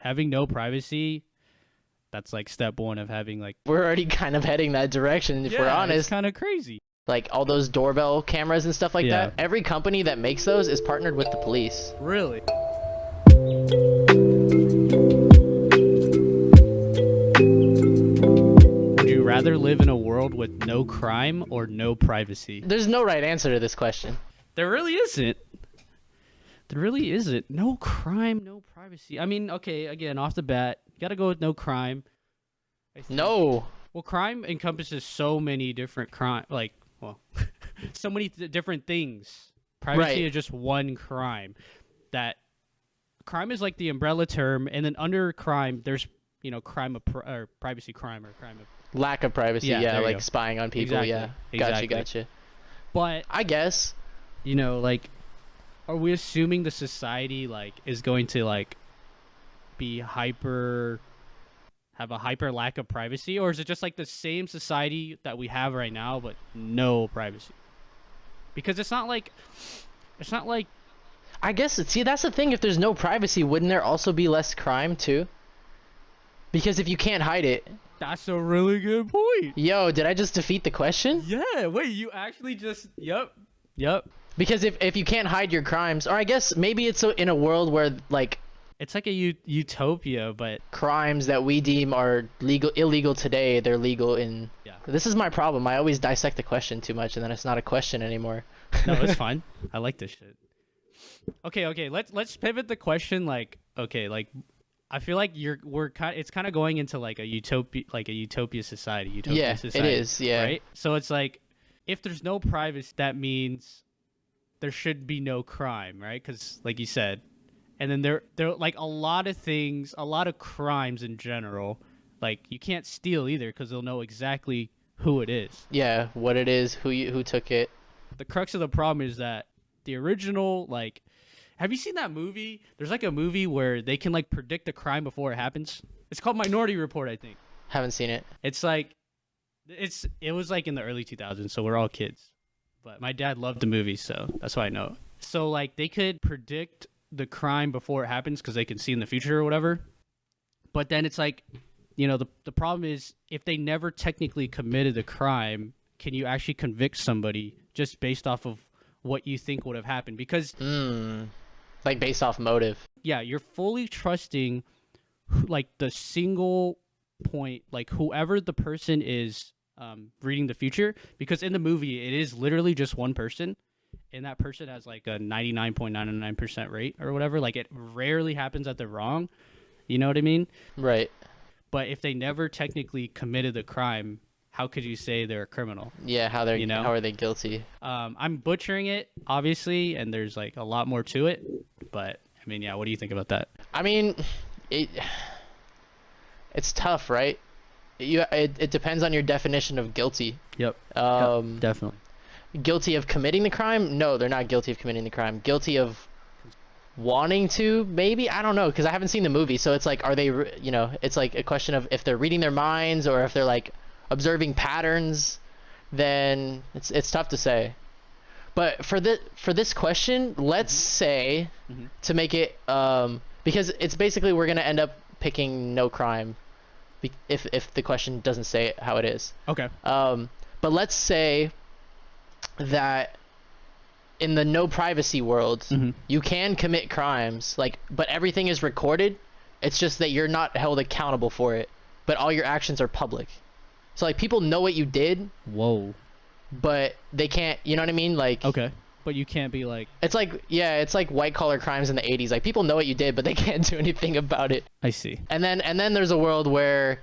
having no privacy, that's like step one of having like We're already kind of heading that direction if we're it's honest. kind of crazy. Like all those doorbell cameras and stuff like Yeah. that. Every company that makes those is partnered with the police. Really? Would you rather live in a world with no crime or no privacy? There's no right answer to this question. There really isn't. There really isn't. No crime, no privacy. I mean, okay, again, off the bat, you gotta go with no crime. I think. No. Well, crime encompasses so many different so many different things. Privacy Right. is just one crime. That crime is like the umbrella term, and then under crime, there's crime of or privacy crime or crime of. Lack of privacy, Yeah, there you like go. spying on people, Exactly. yeah. Exactly. Gotcha. But I guess. like, are we assuming the society like is going to like be have a hyper lack of privacy, or is it just like the same society that we have right now but no privacy? Because it's not like I guess, see, that's the thing. If there's no privacy, wouldn't there also be less crime, too? Because if you can't hide it... that's a really good point. Yo, did I just defeat the question? Yeah, wait, you actually just yep. Because if you can't hide your crimes, or I guess maybe it's in a world where, like, It's like a utopia, but crimes that we deem are illegal today, they're legal in... yeah. This is my problem. I always dissect the question too much, and then it's not a question anymore. No, it's fine. I like this shit. Okay. Let's pivot the question. Like, okay, like, I feel like it's kind of going into like a utopia society. Yeah, society, it is. Yeah. Right. So it's like, if there's no privacy, that means there should be no crime, right? Because, like you said, and then there like a lot of things, a lot of crimes in general. Like, you can't steal either because they'll know exactly who it is. Yeah, what it is, who took it. The crux of the problem is that the original, like, have you seen that movie? There's like a movie where they can like predict the crime before it happens. It's called Minority Report, I think. Haven't seen it. It's like, it was like in the early 2000s, so we're all kids. But my dad loved the movie, so that's why I know. So like they could predict the crime before it happens because they can see in the future or whatever. But then it's like, the problem is if they never technically committed the crime, can you actually convict somebody just based off of what you think would have happened? Because Like based off motive. yeah, you're fully trusting like the single point, like whoever the person is reading the future, because in the movie it is literally just one person, and that person has like a 99.99% rate or whatever. Like, it rarely happens that they're wrong. You know what I mean? Right. But if they never technically committed the crime, how could you say they're a criminal? Yeah, how are they guilty? I'm butchering it, obviously, and there's like a lot more to it. But I mean, yeah, what do you think about that? I mean, it's tough, right? It depends on your definition of guilty. Yep. Definitely. Guilty of committing the crime? No, they're not guilty of committing the crime. Guilty of wanting to, maybe? I don't know, because I haven't seen the movie, so it's like, are they, it's like a question of if they're reading their minds or if they're like observing patterns. Then it's tough to say. But for this question, let's say, to make it because it's basically we're gonna end up picking no crime if the question doesn't say it how it is. Okay. But let's say that in the no privacy world, you can commit crimes, but everything is recorded. It's just that you're not held accountable for it, but all your actions are public. So like people know what you did. Whoa. But they can't, you know what I mean? Like, okay, but you can't be like, it's like white collar crimes in the 80s. Like, people know what you did, but they can't do anything about it. I see. And then there's a world where,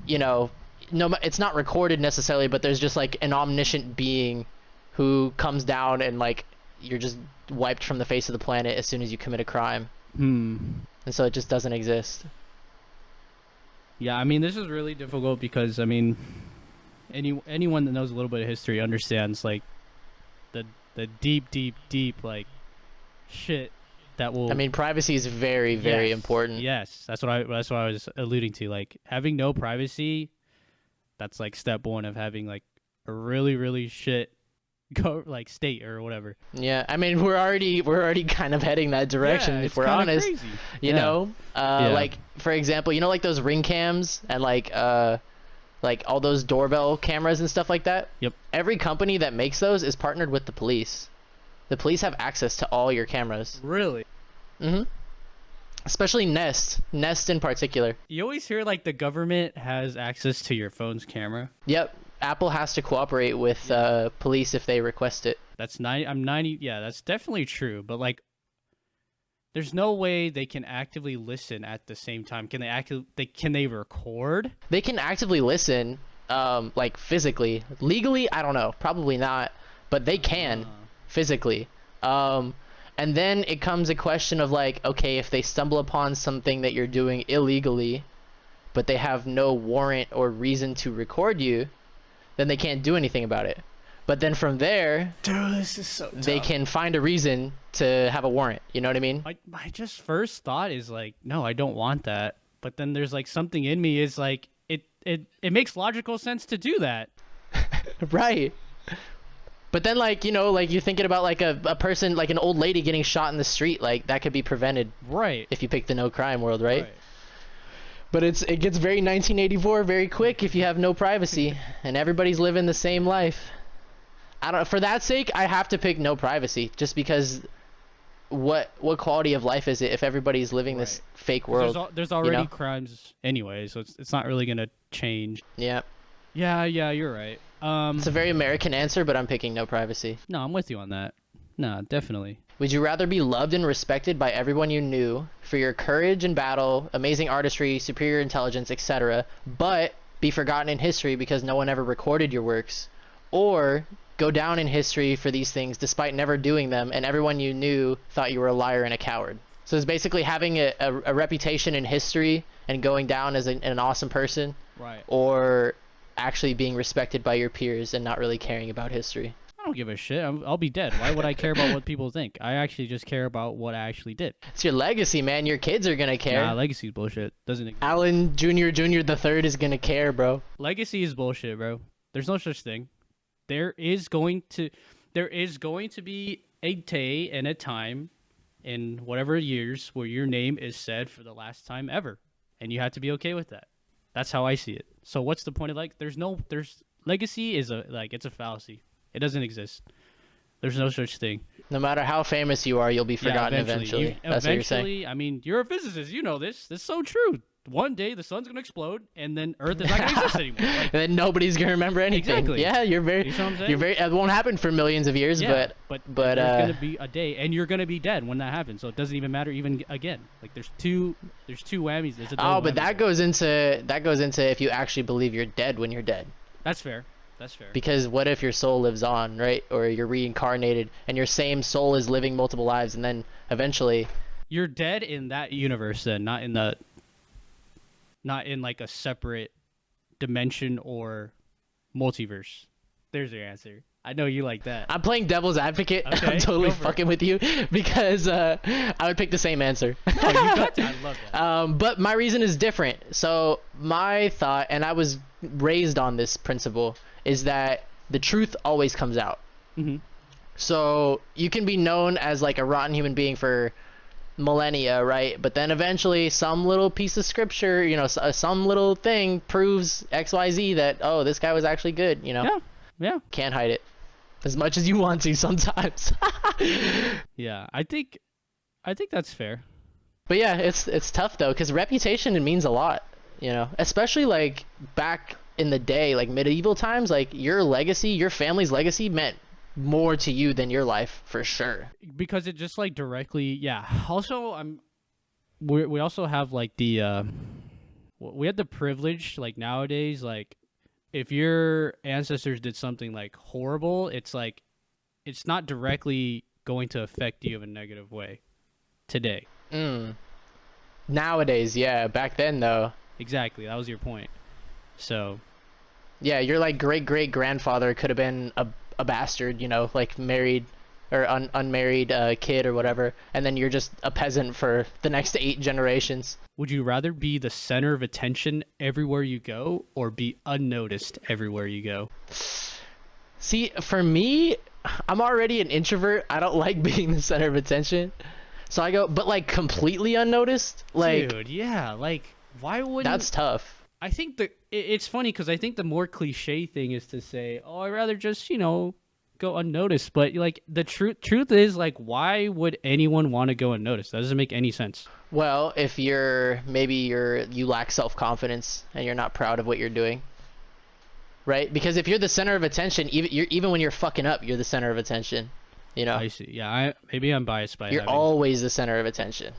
no, it's not recorded necessarily, but there's just like an omniscient being who comes down and like you're just wiped from the face of the planet as soon as you commit a crime. And so it just doesn't exist. Yeah, I mean, this is really difficult because, I mean, anyone that knows a little bit of history understands like the deep like shit that will. I mean, privacy is very, very important. Yes, that's what I was alluding to. Like, having no privacy, that's like step one of having like a really, really shit go like state or whatever. Yeah, I mean we're already kind of heading that direction Yeah, if it's we're kinda honest. crazy. You Yeah. know, Yeah. like for example, you know, like those ring cams and like all those doorbell cameras and stuff like that. Yep. Every company that makes those is partnered with the police. The police have access to all your cameras. Really? Mm-hmm. Especially Nest in particular. You always hear like the government has access to your phone's camera. Yep. Apple has to cooperate with police if they request it. That's 90. I'm 90. Yeah, that's definitely true. But like, there's no way they can actively listen at the same time. Can they record? They can actively listen, like physically. Legally, I don't know. Probably not. But they can physically. And then it comes a question of like, okay, if they stumble upon something that you're doing illegally, but they have no warrant or reason to record you, then they can't do anything about it. But then from there, Dude, this is so they can find a reason to have a warrant. You know what I mean? My just first thought is like, no, I don't want that. But then there's like something in me is like, it makes logical sense to do that. Right. But then like, you know, like you're thinking about like a person, like an old lady getting shot in the street, like that could be prevented Right. if you pick the no crime world, right? But it gets very 1984 very quick if you have no privacy and everybody's living the same life. I don't, for that sake, I have to pick no privacy just because what quality of life is it if everybody's living this fake world? There's already you know? crimes anyway, so it's not really gonna change. Yeah. Yeah, you're right. It's a very American answer, but I'm picking no privacy. No, I'm with you on that. No, definitely. Would you rather be loved and respected by everyone you knew for your courage in battle, amazing artistry, superior intelligence, etc., but be forgotten in history because no one ever recorded your works, or go down in history for these things despite never doing them and everyone you knew thought you were a liar and a coward? So it's basically having a reputation in history and going down as an awesome person, Right. or actually being respected by your peers and not really caring about history. I don't give a shit. I'll be dead. Why would I care about what people think? I actually just care about what I actually did. It's your legacy, man. Your kids are gonna care. Nah, legacy is bullshit. Doesn't exist. Alan Jr. the third is gonna care, bro. Legacy is bullshit, bro. There's no such thing. There is going to be a day and a time in whatever years where your name is said for the last time ever, and you have to be okay with that. That's how I see it. So what's the point of like? There's legacy is it's a fallacy. It doesn't exist. There's no such thing. No matter how famous you are, you'll be forgotten eventually. That's what you're saying. I mean, you're a physicist. You know this. This is so true. One day the sun's gonna explode, and then Earth is not gonna exist anymore. Like, And then nobody's gonna remember anything. Exactly. Yeah, you're very. You know what I'm saying? You're very. It won't happen for millions of years, yeah, but there's gonna be a day, and you're gonna be dead when that happens. So it doesn't even matter even again. Like there's two whammies. There's a double but whammy that there. goes into if you actually believe you're dead when you're dead. That's fair. That's fair. Because what if your soul lives on, right? Or you're reincarnated, and your same soul is living multiple lives, and then eventually. You're dead in that universe, then, not in like a separate dimension or multiverse. There's your answer. I know you like that. I'm playing devil's advocate. Okay, I'm totally go for it. fucking with you because I would pick the same answer. Oh, you got that. I love that. But my reason is different. So my thought, and I was raised on this principle, is that the truth always comes out. Mhm. So you can be known as like a rotten human being for millennia, right? But then eventually some little piece of scripture, you know, some little thing proves XYZ that, oh, this guy was actually good, you know? Yeah. Yeah. Can't hide it as much as you want to sometimes. Yeah. I think that's fair. But yeah, it's tough though, because reputation, it means a lot, you know, especially like back in the day, like medieval times, like your legacy, your family's legacy meant more to you than your life for sure. Because it just like directly, yeah. Also, we also have like the we had the privilege like nowadays, like if your ancestors did something like horrible, it's like it's not directly going to affect you in a negative way today. Nowadays, yeah. Back then though, Exactly, that was your point. So yeah, your like great grandfather could have been a bastard, you know, like married or unmarried kid or whatever, and then you're just a peasant for the next 8 generations. would you rather be the center of attention everywhere you go or be unnoticed everywhere you go? See, for me, I'm already an introvert. I don't like being the center of attention. So I go, but like completely unnoticed, like Dude, yeah, like why wouldn't that's tough. I think it's funny because I think the more cliche thing is to say, "Oh, I'd rather just go unnoticed." But like the truth is, like, why would anyone want to go unnoticed? That doesn't make any sense. Well, if you lack self-confidence and you're not proud of what you're doing, right? Because if you're the center of attention, even when you're fucking up, you're the center of attention. You know, I see. Yeah, maybe I'm biased by you're having. always the center of attention.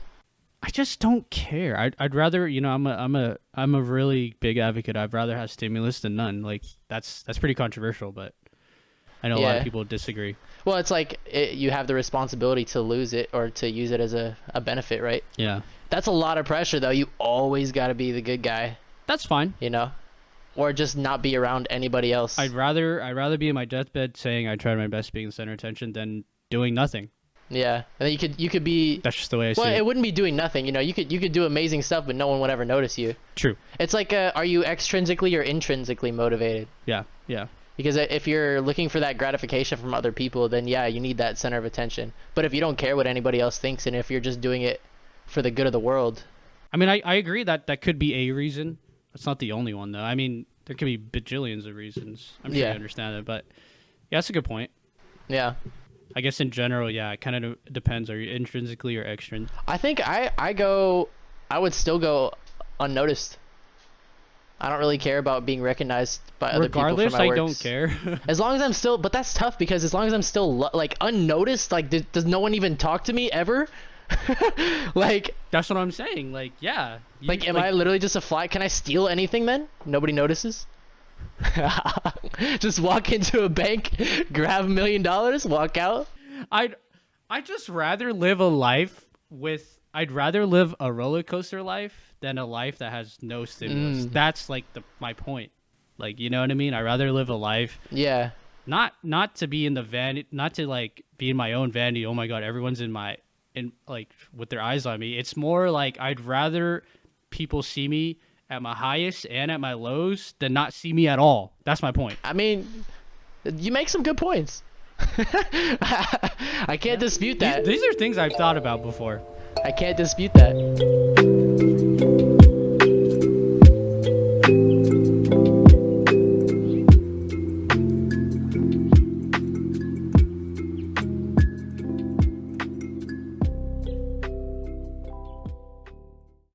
I just don't care. I'd rather, I'm a really big advocate. I'd rather have stimulus than none. Like that's pretty controversial, but I know a lot of Yeah. people disagree. Well, it's like you have the responsibility to lose it or to use it as a benefit, right? Yeah, That's a lot of pressure, though. You always got to be the good guy, that's fine. you know, or just not be around anybody else. I'd rather be in my deathbed saying I tried my best being the center of attention than doing nothing. Yeah, and then you could be. That's just the way I see Well, it. it wouldn't be doing nothing. You know, you could do amazing stuff, but no one would ever notice you. True. It's like, are you extrinsically or intrinsically motivated? Yeah. Yeah. Because if you're looking for that gratification from other people, then yeah, you need that center of attention. But if you don't care what anybody else thinks, and if you're just doing it for the good of the world, I mean, I agree that could be a reason. That's not the only one, though. I mean, there could be bajillions of reasons. I'm sure Yeah. you understand it, but yeah, that's a good point. yeah. I guess in general, yeah, it kind of depends. Are you intrinsically or extrinsic? I think I would still go unnoticed. I don't really care about being recognized by other Regardless, people for my I works. don't care. As long as I'm still, but that's tough because as long as I'm still like unnoticed, like does no one even talk to me ever? like That's what I'm saying. Like, yeah. am I literally just a fly? Can I steal anything then? Nobody notices. Just walk into a bank, grab $1 million, walk out. I'd just rather live a life with. I'd rather live a roller coaster life than a life that has no stimulus. That's like my point. Like, you know what I mean? I'd rather live a life Yeah. not to be in the van, not to like be in my own vanity. Oh my god, everyone's in like with their eyes on me. It's more like I'd rather people see me at my highest and at my lows than not see me at all. That's my point. I mean, you make some good points. I can't dispute that. These are things I've thought about before. I can't dispute that.